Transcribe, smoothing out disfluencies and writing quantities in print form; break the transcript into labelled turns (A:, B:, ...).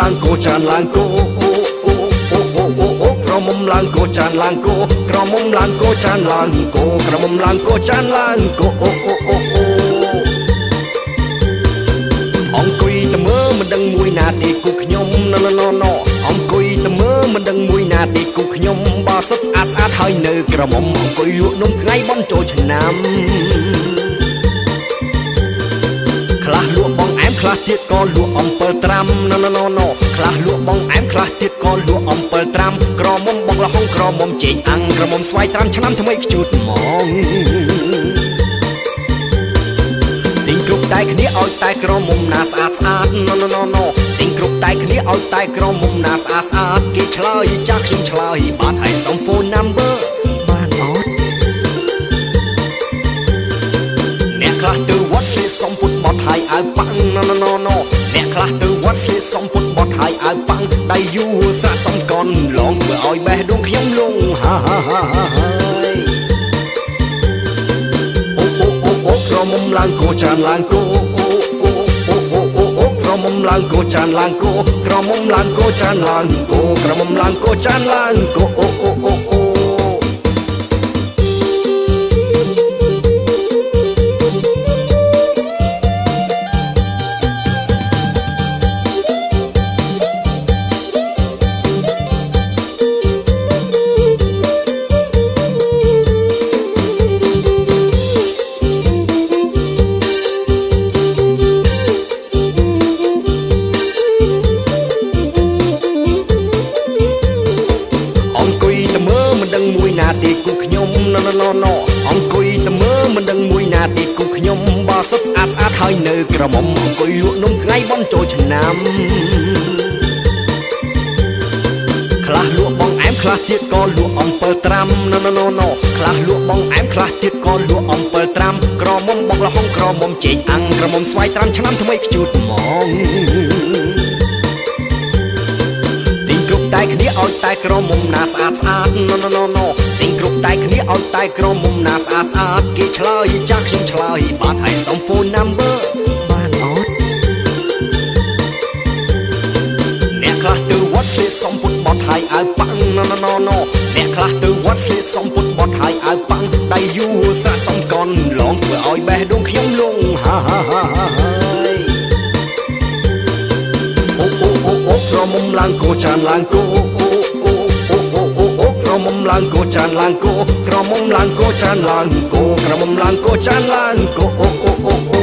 A: lang cô chan lang côក្រមុំឡើងគោចានឡើងគោក្រមុំឡើងគោចានឡើងគោក្រមុំឡើងគោចានឡើងគោអង្គុយតែមើលមិនដឹងមួយណាទេគូខ្ញុំណណអង្គុយតែមើលមិនដឹងមួយណាទេគូខ្ញុំបើសុទ្ធស្អាតស្អាតហើយនៅក្រមុំអង្គុយលក់នំថ្ងៃបន់ចូលឆ្នាំខ្លះលក់បងអែមខ្លះទៀតក៏លក់អំពិលត្រាំណខ្លះលក់បងអែមខ្លះទៀតក៏លក់អំពិលត្រាំក្រមុំបងលហុងក្រមុំចេកអាំងក្រមុំស្វាយត្រាំឆ្នាំថ្មីខ្ជូតហ្មងទិញគ្រប់តែគ្នាឲ្យតែក្រមុំណាស្អាតស្អាតណទិញគ្រប់តែគ្នាឲ្យតែក្រមុំណាស្អាតស្អាតគេឆ្លើយចាស់ខ្ញុំឆ្លើយបានឲ្យសុំ phone number បានអត់អ្នកខ្លះទៅវត្តស្លៀកសុំពុតបត់ហើយឲ្យប៉ាំងណអ្នកខ្លះទៅវត្តស្លៀកសុំពុតបត់ហើយឲ្យប៉ាំងដៃយូរស្រាក់សំកនឡងធ្វើឲ្យបេះដូងខ្ញុំលងហាក្រមុំឡើងគោចានឡើងគោក្រមុំឡើងគោចានឡើងគោក្រមុំឡើងគោចានឡើងគោក្រមុំឡើងគោចានឡើងគោទេគូខ្ញុំណអង្គុយតែមើលមិនដឹងមួយណាទេគូខ្ញុំបើសុទ្ធស្អាតស្អាតហើយនៅក្រមុំអង្គុយលក់នំថ្ងៃបន់ចូលឆ្នាំខ្លះលក់បងអែមខ្លះទៀតក៏លក់អំពិលត្រាំណខ្លះលក់បងអែមខ្លះទៀតក៏លក់អំពិលត្រាំក្រមុំបងលហុងក្រមុំចេកអាំងក្រមុំស្វាយត្រាំឆ្នាំថ្មីខ្ជូតហ្មងតែគ្នាឲ្យតែក្រមុំណាស្អាតស្អាតទិញគ្រប់តែគ្នាឲ្យតែក្រមុំណាស្អាតស្អាតគេឆ្លើយចាស់ខ្ញុំឆ្លើយបានឲ្យសុំ phone number បានអត់អ្នកខ្លះទៅវត្តស្លៀកសុំពុតបត់ហើយឲ្យប៉ាំងអ្នកខ្លះទៅវត្តស្លៀកសុំពុតបត់ហើយឲ្យប៉ាំងដៃយូរស្រាក់សំកនឡងធ្វើឲ្យបេះដូងខ្ញុំលងហាក្រមុំឡើងគោចានឡើងគោក្រមុំឡើងគោចានឡើងគោក្រមុំឡើងគោចានឡើងគោក្រមុំឡើងគោចានឡើងគោ